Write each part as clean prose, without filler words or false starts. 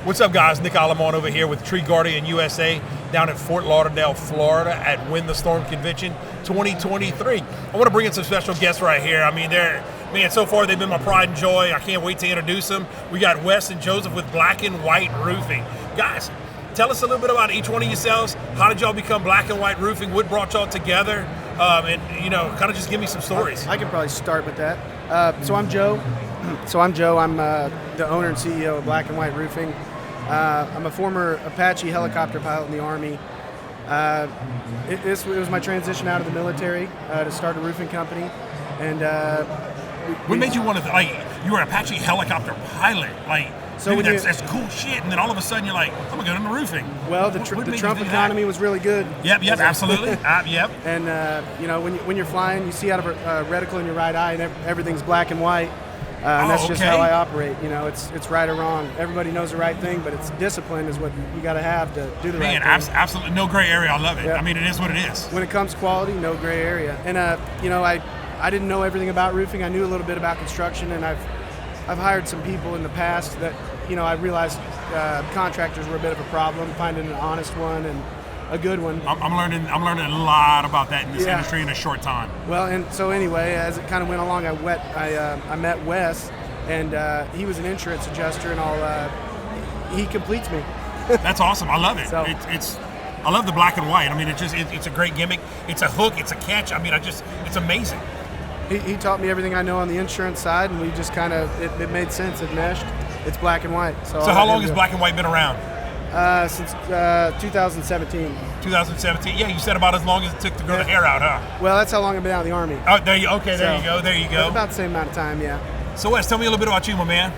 What's up, guys? Nichol over here with Tree Guardian USA down at Fort Lauderdale, Florida at Win the Storm Convention 2023. I want to bring in some special guests right here. I mean, so far they've been my pride and joy. I can't wait to introduce them. We got Wes and Joseph with Black and White Roofing. Guys, tell us a little bit about each one of yourselves. How did y'all become Black and White Roofing? What brought y'all together? And kind of just give me some stories. I can probably start with that. So I'm Joe. I'm the owner and CEO of Black and White Roofing. I'm a former Apache helicopter pilot in the Army. It was my transition out of the military to start a roofing company. And what made you want to, you were an Apache helicopter pilot, so that's cool shit, and then all of a sudden you're like, I'm going to go into roofing. Well, the Trump economy was really good. Yep, absolutely. Yep. And, when you're flying, you see out of a reticle in your right eye, and everything's black and white. And that's just how I operate. It's right or wrong. Everybody knows the right thing, but it's discipline is what you got to have to do the right thing. Absolutely. No gray area. I love it. Yep. I mean, it is what it is. When it comes to quality, no gray area. And, I didn't know everything about roofing. I knew a little bit about construction, and I've hired some people in the past that, I realized contractors were a bit of a problem, finding an honest one and a good one. I'm learning a lot about that in this industry in a short time. Well, and so anyway, as it kind of went along, I met Wes, and he was an insurance adjuster, and he completes me. That's awesome. I love it. So, I love the black and white. I mean, it's a great gimmick. It's a hook. It's a catch. I mean, it's amazing. He taught me everything I know on the insurance side, and we just kind of it made sense. It meshed. It's black and white. So how long has black and white been around? Since 2017. 2017. Yeah, you said about as long as it took to grow the hair out, huh? Well, that's how long I've been out of the Army. Oh, there you go. About the same amount of time, yeah. So Wes, tell me a little bit about you, my man.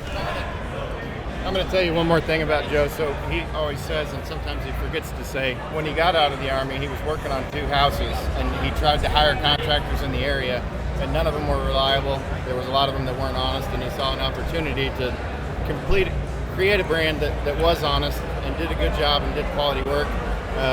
I'm going to tell you one more thing about Joe. So he always says, and sometimes he forgets to say, when he got out of the Army, he was working on 2 houses, and he tried to hire contractors in the area, and none of them were reliable. There was a lot of them that weren't honest, and he saw an opportunity to create a brand that was honest and did a good job and did quality work.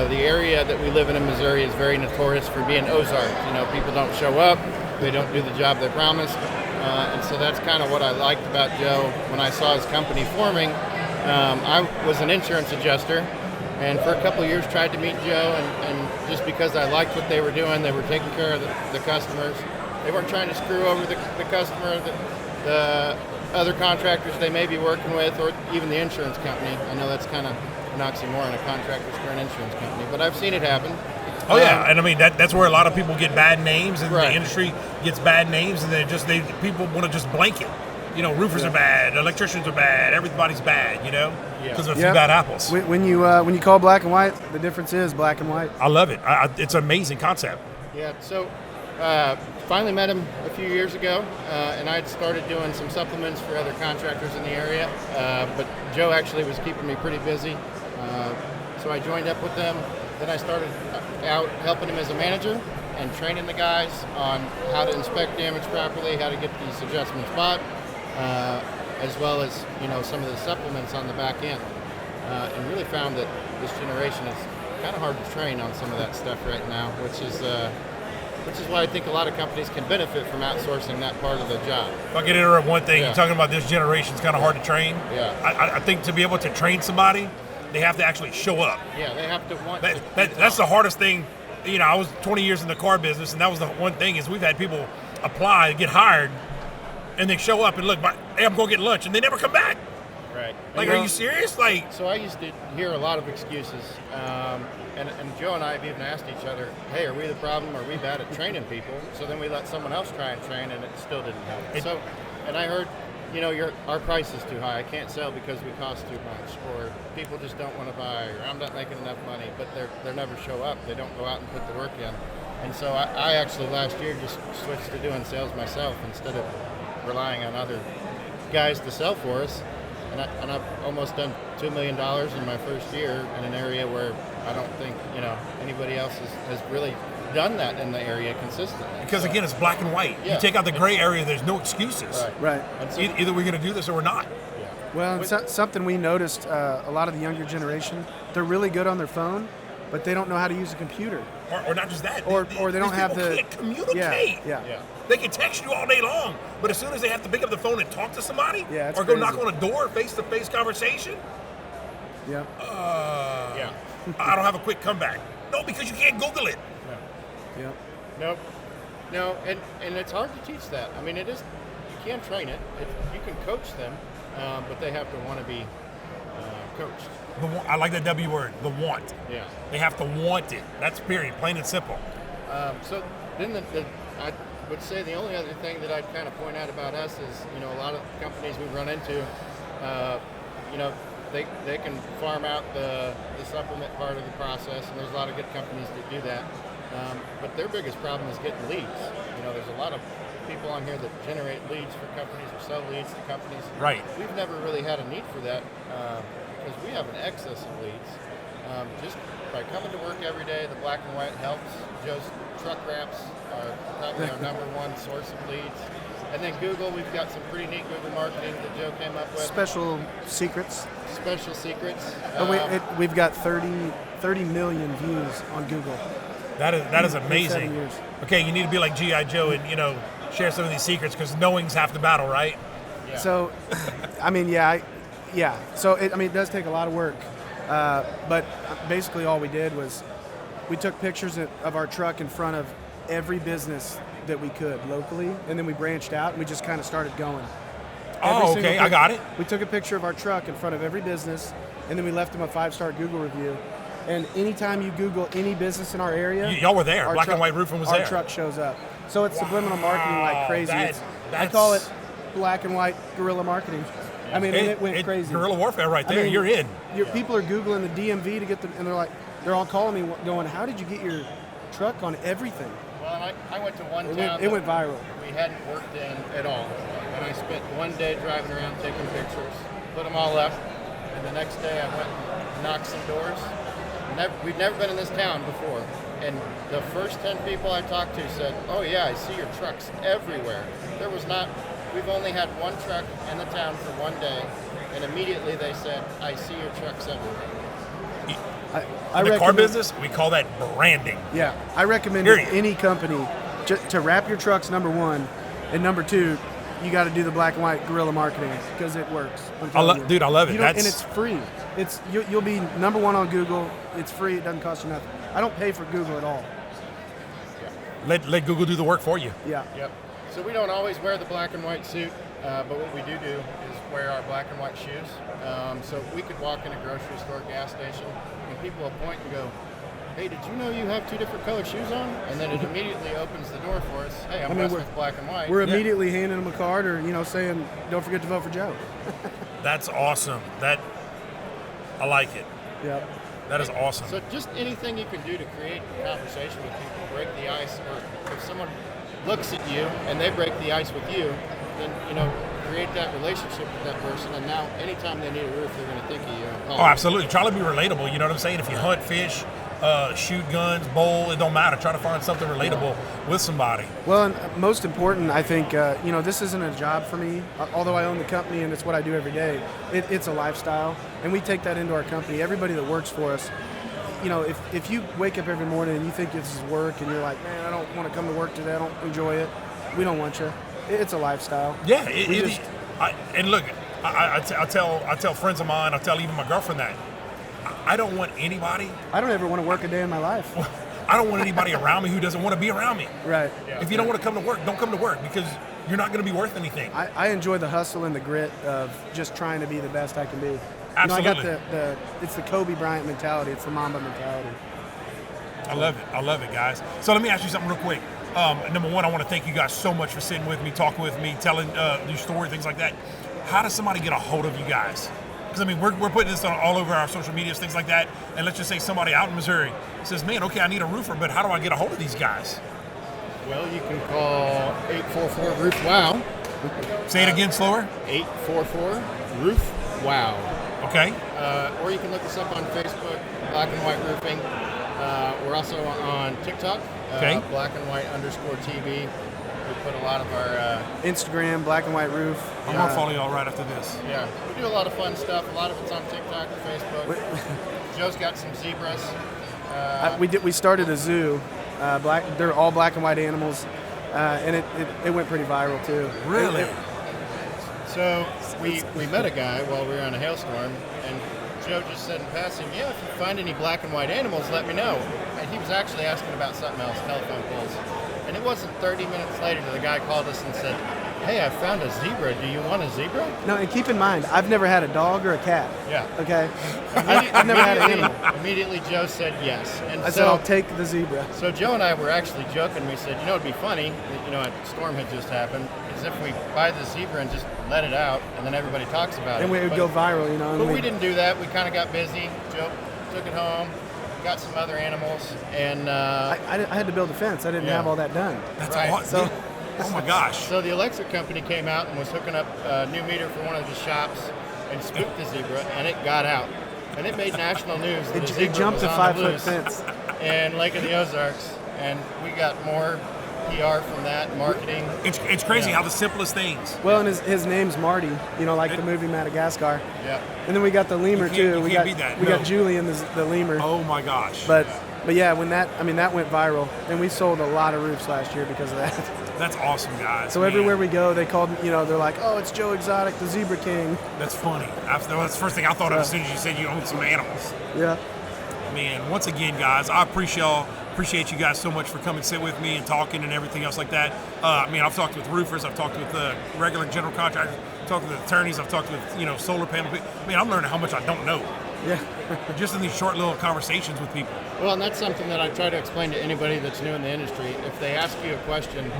The area that we live in Missouri is very notorious for being Ozark. People don't show up, they don't do the job they promised, and so that's kind of what I liked about Joe when I saw his company forming. I was an insurance adjuster, and for a couple of years tried to meet Joe, and just because I liked what they were doing, they were taking care of the customers. They weren't trying to screw over the customer, the other contractors they may be working with, or even the insurance company. I know that's kind of an oxymoron, a contractor for an insurance company, but I've seen it happen. Oh yeah, and I mean that's where a lot of people get bad names, and right. The industry gets bad names, and people want to just blanket. Roofers are bad, electricians are bad, everybody's bad. Because of a few bad apples. When you call black and white, the difference is black and white. I love it. It's an amazing concept. Yeah. So. Finally met him a few years ago, and I'd started doing some supplements for other contractors in the area, but Joe actually was keeping me pretty busy, so I joined up with them. Then I started out helping him as a manager and training the guys on how to inspect damage properly, how to get these adjustments bought, as well as some of the supplements on the back end, and really found that this generation is kind of hard to train on some of that stuff right now, which is why I think a lot of companies can benefit from outsourcing that part of the job. If I could interrupt one thing, You're talking about this generation is kind of hard to train. Yeah. I think to be able to train somebody, they have to actually show up. Yeah, they have to want to. That's the hardest thing. I was 20 years in the car business, and that was the one thing is we've had people apply, get hired, and they show up and look, hey, I'm going to get lunch, and they never come back. Right. Are you serious? So I used to hear a lot of excuses. And Joe and I have even asked each other, hey, are we the problem? Are we bad at training people? So then we let someone else try and train, and it still didn't help. And I heard, our price is too high. I can't sell because we cost too much, or people just don't want to buy, or I'm not making enough money. But they never show up. They don't go out and put the work in. And so I actually last year just switched to doing sales myself instead of relying on other guys to sell for us. And I've almost done $2 million in my first year in an area where I don't think anybody else has really done that in the area consistently. Because again, it's black and white. Yeah. You take out the gray area, there's no excuses. Right. So, either we're going to do this or we're not. Yeah. Well, something we noticed, a lot of the younger generation, they're really good on their phone, but they don't know how to use a computer. Or not just that. Or they don't have the. Can't communicate. Yeah. They can text you all day long, but as soon as they have to pick up the phone and talk to somebody, it's or go crazy. knock on a door, face-to-face conversation, Yeah. Yeah. I don't have a quick comeback. No, because you can't Google it. Yeah. Nope. No, and it's hard to teach that. I mean, it is. You can train it. You can coach them, but they have to want to be coached. I like that W word, the want. Yeah. They have to want it. That's period, plain and simple. So then I would say the only other thing that I'd kind of point out about us is, a lot of companies we run into, they can farm out the supplement part of the process, and there's a lot of good companies that do that. But their biggest problem is getting leads. There's a lot of people on here that generate leads for companies or sell leads to companies. Right. We've never really had a need for that because we have an excess of leads. Just by coming to work every day, the black and white helps. Joe's truck wraps are probably our number one source of leads. And then Google, we've got some pretty neat Google marketing that Joe came up with. Special secrets. Special secrets. We've got 30 million views on Google. That is amazing. 7 years. Okay, you need to be like G.I. Joe and, share some of these secrets because knowing's half the battle, right? Yeah. So, So, it does take a lot of work. But basically all we did was we took pictures of our truck in front of every business that we could locally, and then we branched out and we just kind of started going. Oh, okay, I got it. We took a picture of our truck in front of every business, and then we left them a 5-star Google review. And anytime you Google any business in our area, y'all were there. Black and White Roofing was there. Our truck shows up. So it's subliminal marketing like crazy. I call it black and white guerrilla marketing. I mean, it went crazy. Guerrilla warfare right there. You're in. People are Googling the DMV to get them, and they're all calling me going, how did you get your truck on everything? Well, I went to one town. It went viral. We hadn't worked in at all. And I spent one day driving around taking pictures, put them all up, and the next day I went and knocked some doors. We've never been in this town before. And the first 10 people I talked to said, oh yeah, I see your trucks everywhere. We've only had one truck in the town for one day, and immediately they said, I see your trucks everywhere. In the car business, we call that branding. Yeah, I recommend any company to wrap your trucks, number one, and number two, you got to do the black and white guerrilla marketing because it works. Dude, I love it. And it's free. You'll be number one on Google. It's free. It doesn't cost you nothing. I don't pay for Google at all. Let Google do the work for you. Yeah. Yep. So we don't always wear the black and white suit, but what we do is wear our black and white shoes. So we could walk in a grocery store, gas station, and people will point and go, hey, did you know you have 2 different color shoes on? And then it immediately opens the door for us. Hey, I'm dressed with black and white. We're immediately handing them a card or, saying, don't forget to vote for Joe. That's awesome. I like it. Yep. That is awesome. So just anything you can do to create a conversation with people, break the ice, or if someone looks at you and they break the ice with you, then, create that relationship with that person, and now anytime they need a roof, they're going to think of you. Oh, absolutely. Try to be relatable, you know what I'm saying? If you hunt, fish, shoot guns, bowl, it don't matter. Try to find something relatable with somebody. Well, and most important, I think, this isn't a job for me, although I own the company and it's what I do every day. It's a lifestyle, and we take that into our company. Everybody that works for us, if you wake up every morning and you think this is work and you're like, man, I don't want to come to work today, I don't enjoy it, we don't want you. It's a lifestyle. Yeah, and look, I tell friends of mine, I tell even my girlfriend that I don't want anybody. I don't ever want to work a day in my life. I don't want anybody around me who doesn't want to be around me. Right. Yeah. If you don't want to come to work, don't come to work because you're not going to be worth anything. I enjoy the hustle and the grit of just trying to be the best I can be. Absolutely. I got it's the Kobe Bryant mentality. It's the Mamba mentality. I love it, guys. So let me ask you something real quick. Number one, I want to thank you guys so much for sitting with me, talking with me, telling your story, things like that. How does somebody get a hold of you guys? Because, we're putting this on all over our social medias, things like that. And let's just say somebody out in Missouri says, man, okay, I need a roofer, but how do I get a hold of these guys? Well, you can call 844-ROOF-WOW. Say it again slower. 844-ROOF-WOW. Okay. Or you can look us up on Facebook, Black and White Roofing. We're also on TikTok, okay. Black and White _TV. We put a lot of our Instagram, Black and White Roof. I'm gonna follow y'all right after this. Yeah, we do a lot of fun stuff. A lot of it's on TikTok and Facebook. Joe's got some zebras. We started a zoo. They're all black and white animals, and it went pretty viral too. Really? So we met a guy while we were on a hailstorm and Joe just said in passing, yeah, if you find any black and white animals, let me know. And he was actually asking about something else, telephone poles. And it wasn't 30 minutes later that the guy called us and said, hey, I found a zebra. Do you want a zebra? No, and keep in mind, I've never had a dog or a cat. Yeah. Okay? I've never had an animal. Immediately, Joe said yes. And I said, I'll take the zebra. So Joe and I were actually joking. We said, it'd be funny, a storm had just happened, is if we buy the zebra and just let it out, and then everybody talks about it. And it would go viral, But we didn't do that. We kind of got busy. Joe took it home, got some other animals, and I had to build a fence. I didn't have all that done. That's right. awesome. Oh my gosh. So the electric company came out and was hooking up a new meter for one of the shops and spooked the zebra, and it got out. And it made national news. That It jumped a 5-foot fence in Lake of the Ozarks, and we got more PR from that, marketing. It's crazy how the simplest things. Well, and his name's Marty, like the movie Madagascar. Yeah. And then we got the lemur too. We got Julian the lemur. Oh my gosh. But yeah, when that went viral, and we sold a lot of roofs last year because of that. That's awesome, guys. So everywhere we go, they called, they're like, oh, it's Joe Exotic, the Zebra King. That's funny. That's the first thing I thought of as soon as you said you own some animals. Yeah. Man, once again, guys, I appreciate you guys so much for coming sit with me and talking and everything else like that. I've talked with roofers, I've talked with regular general contractors, I've talked with attorneys, I've talked with solar panel people. I'm learning how much I don't know. Yeah. Just in these short little conversations with people. Well, and that's something that I try to explain to anybody that's new in the industry. If they ask you a question,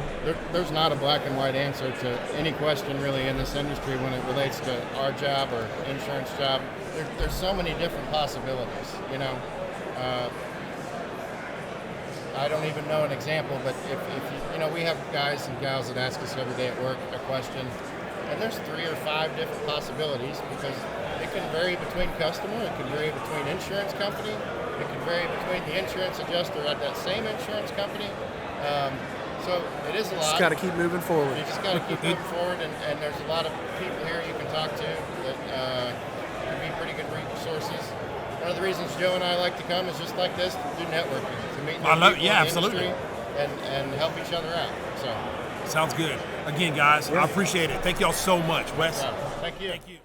there's not a black and white answer to any question really in this industry when it relates to our job or insurance job. There's so many different possibilities, I don't even know an example, but if we have guys and gals that ask us every day at work a question, and there's 3 or 5 different possibilities because it can vary between customer, it can vary between insurance company, it can vary between the insurance adjuster at that same insurance company. So it is a lot. Just got to keep moving forward. You just got to keep moving forward, and there's a lot of people here you can talk to that can be pretty good resources. One of the reasons Joe and I like to come is just like this, to do networking, to meet new people in the absolutely. industry and help each other out. So sounds good. Again, guys, I appreciate it. Thank y'all so much. Wes? Thank you. Thank you.